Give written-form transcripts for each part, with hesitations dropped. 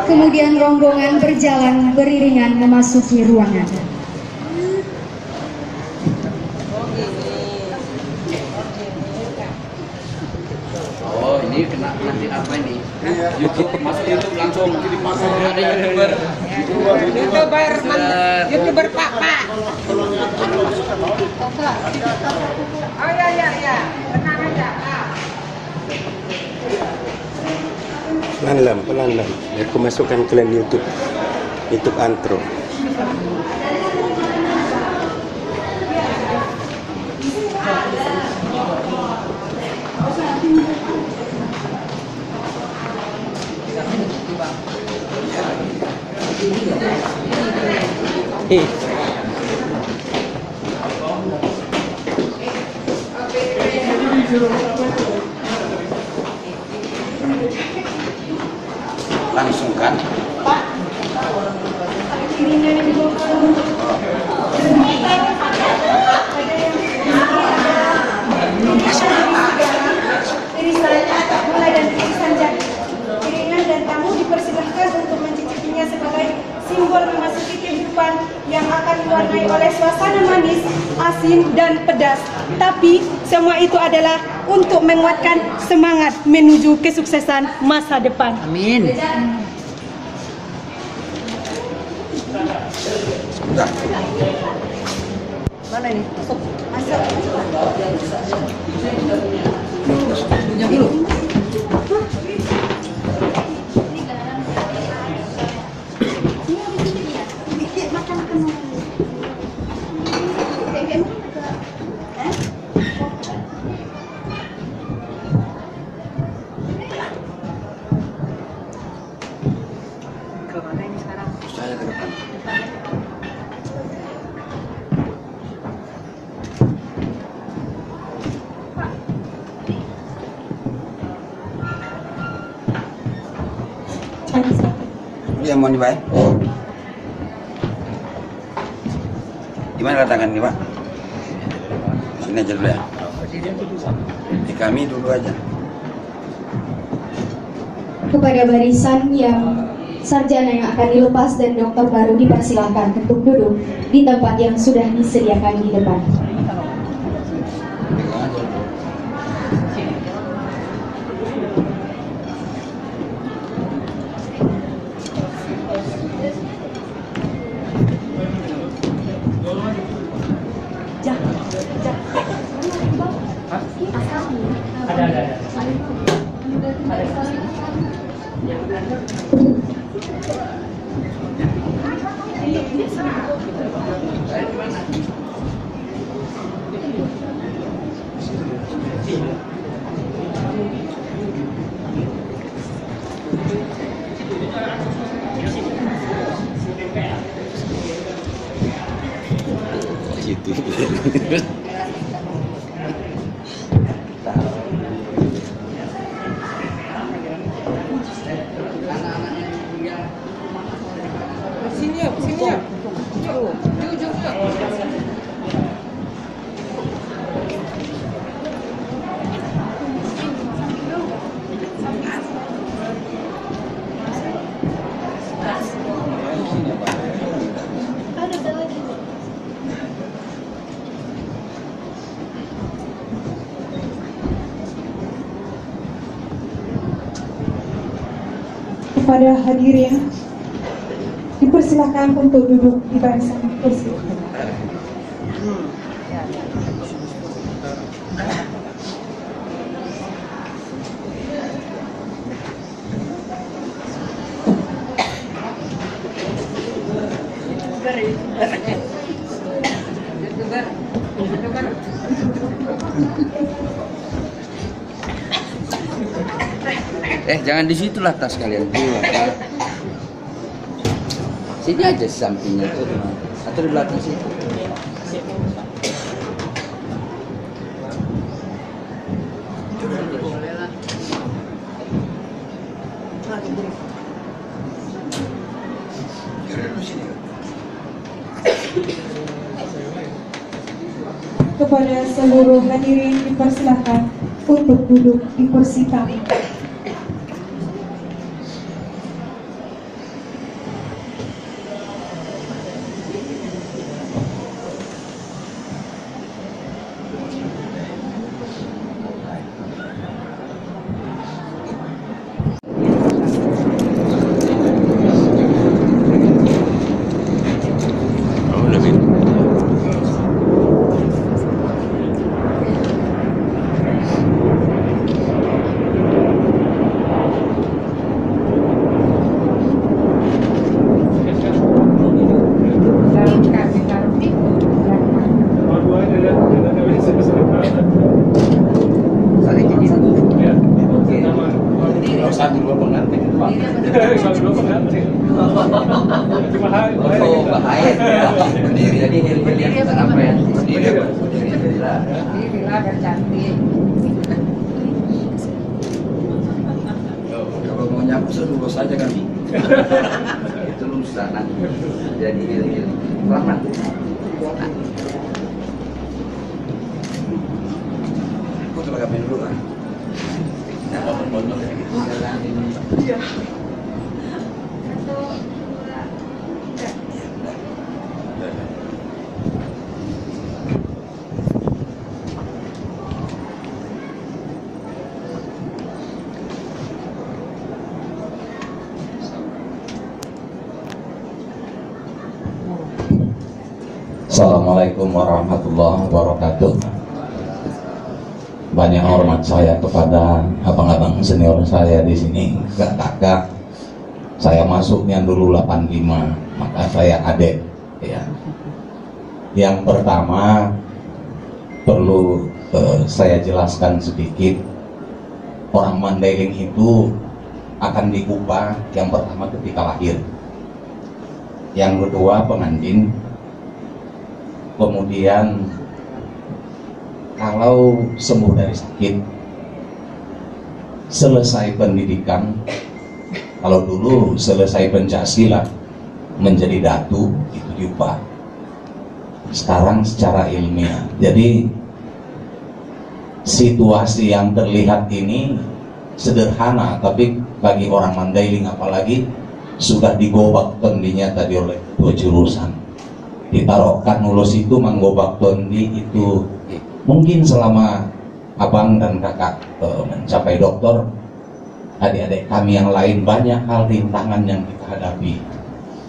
Kemudian rombongan berjalan beriringan memasuki ruangan. Oh, ini kena nanti apa ini? YouTube, masuk YouTube langsung. Ada YouTuber Pak. Oh ya. Tenang aja. Pelan-pelan. Aku masukkan kalian YouTube Antro. Langsung kan? Mulai dan irisan jadi piringan dan tamu dipersilahkan untuk mencicipinya sebagai simbol memasuki kehidupan yang akan diwarnai oleh suasana manis, asin, dan pedas. Tapi semua itu adalah untuk menguatkan semangat menuju kesuksesan masa depan. Amin. Sebentar. Mana ini? Masuk. Punya dulu. Saya ke depan. Yang mau dibayar? Gimana katakan nih Pak? Sini aja dulu ya. Di kami dulu aja. Kepada barisan yang sarjana yang akan dilepas dan dokter baru dipersilahkan untuk duduk di tempat yang sudah disediakan di depan. Kepada hadirin dipersilakan untuk duduk di barisan kursi. Jangan di situ lah tas kalian. Sini aja sampingnya tuh, atau di belakang situ. Kepada seluruh hadirin dipersilakan untuk duduk di kursi kami. Kalau mau nyapu seluruh saja kami. Itu lusa nanti. Jadi selamat. Aku coba kami dulu lah. Iya. Assalamualaikum warahmatullahi wabarakatuh. Banyak hormat saya kepada abang-abang senior saya di sini, kakak. Saya masuknya dulu 85, maka saya adik. Ya. Yang pertama perlu saya jelaskan sedikit. Orang Mandailing itu akan dikubah yang pertama ketika lahir, yang kedua pengantin. Kemudian kalau sembuh dari sakit, selesai pendidikan, kalau dulu selesai pencaksilat menjadi datu itu diubah. Sekarang secara ilmiah. Jadi situasi yang terlihat ini sederhana, tapi bagi orang Mandailing apalagi sudah digobak tendinya tadi oleh dua jurusan. Ditaruhkan ulus itu menggobak tondi itu mungkin selama abang dan kakak mencapai doktor, adik-adik kami yang lain banyak hal rintangan yang kita hadapi.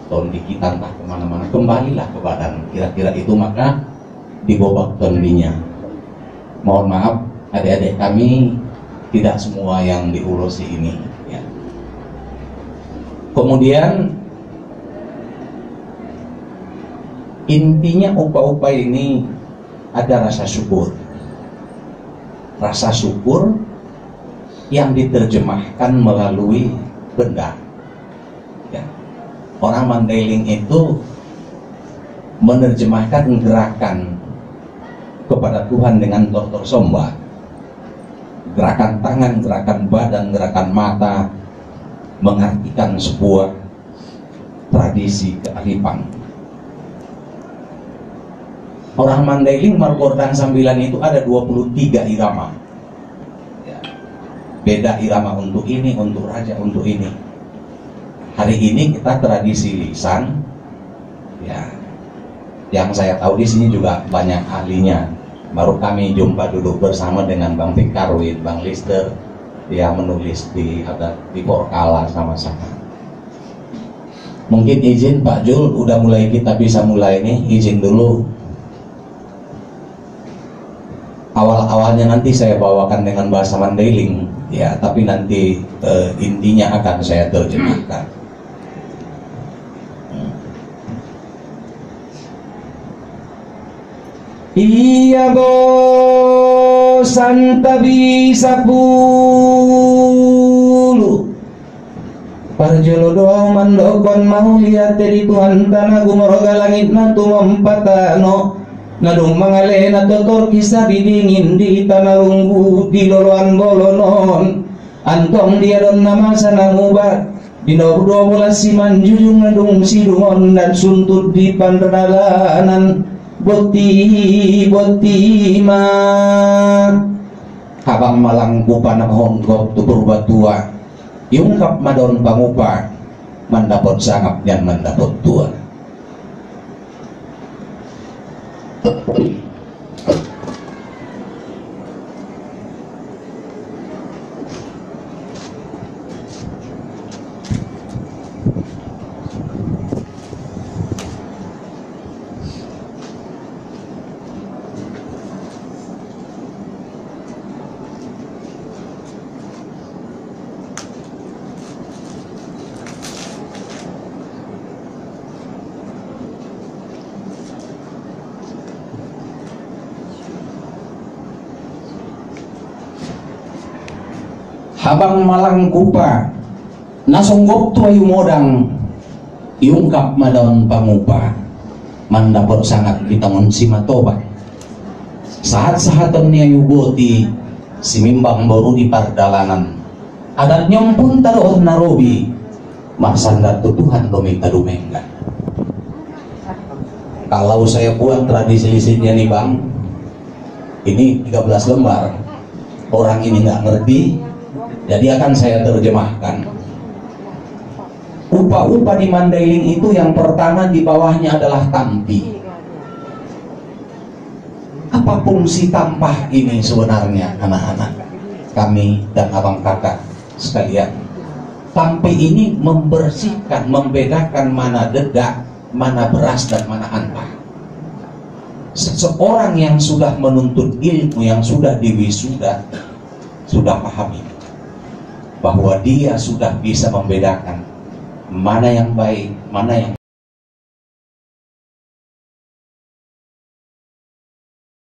Tondi kita entah kemana-mana, kembalilah ke badan, kira-kira itu, maka digobak tondinya. Mohon maaf adik-adik kami tidak semua yang diurusi ini ya. Kemudian intinya upah-upah ini ada rasa syukur. Rasa syukur yang diterjemahkan melalui benda. Ya. Orang Mandailing itu menerjemahkan gerakan kepada Tuhan dengan tortor somba. Gerakan tangan, gerakan badan, gerakan mata mengartikan sebuah tradisi kearifan. Orang Mandailing Margordang Sambilan itu ada 23 irama ya. Beda irama untuk ini, untuk raja, untuk ini. Hari ini kita tradisi lisan ya. Yang saya tahu di sini juga banyak ahlinya. Baru kami jumpa duduk bersama dengan Bang Fikarwid, Bang Lister. Dia menulis di Porkala sama-sama. Mungkin izin Pak Jul, udah mulai kita bisa mulai nih, izin dulu. Awal-awalnya nanti saya bawakan dengan bahasa Mandailing ya, tapi nanti intinya akan saya terjemahkan. Iya bosan tak bisa puluh parjolo doang mandokon mau lihat dari Tuhan tanah gumoroga langit nantu mempatano nadung mangalena totor kisah didingin di tanah runggu di loloan bolonon antong dia don nama sanang ubat di nomor 12 si manjujung nadung sidungon dan suntut di pandalanan boti mah habang malangku panahonggop tu berbatua yungkap madon pangupa mendapot sangap dan mendapot tua. Habang malang kupa nasonggok tu ayu modang iungkap madaon pangupa mandapot sangat ditangon si matoba saat-sahatan ni ayu boti si mimbang baru di pardalanan adat nyompun taruh narobi masandat tutuhan domi kadumenggan. Kalau saya buat tradisi lisinnya nih bang, ini 13 lembar, orang ini nggak ngerti, jadi akan saya terjemahkan. Upa-upa di Mandailing itu yang pertama di bawahnya adalah tampi. Apa fungsi tampah ini sebenarnya anak-anak kami dan abang kakak sekalian? Tampi ini membersihkan, membedakan mana dedak, mana beras dan mana ampah. Seseorang yang sudah menuntut ilmu, yang sudah diwisuda, sudah pahami bahwa dia sudah bisa membedakan mana yang baik, mana yang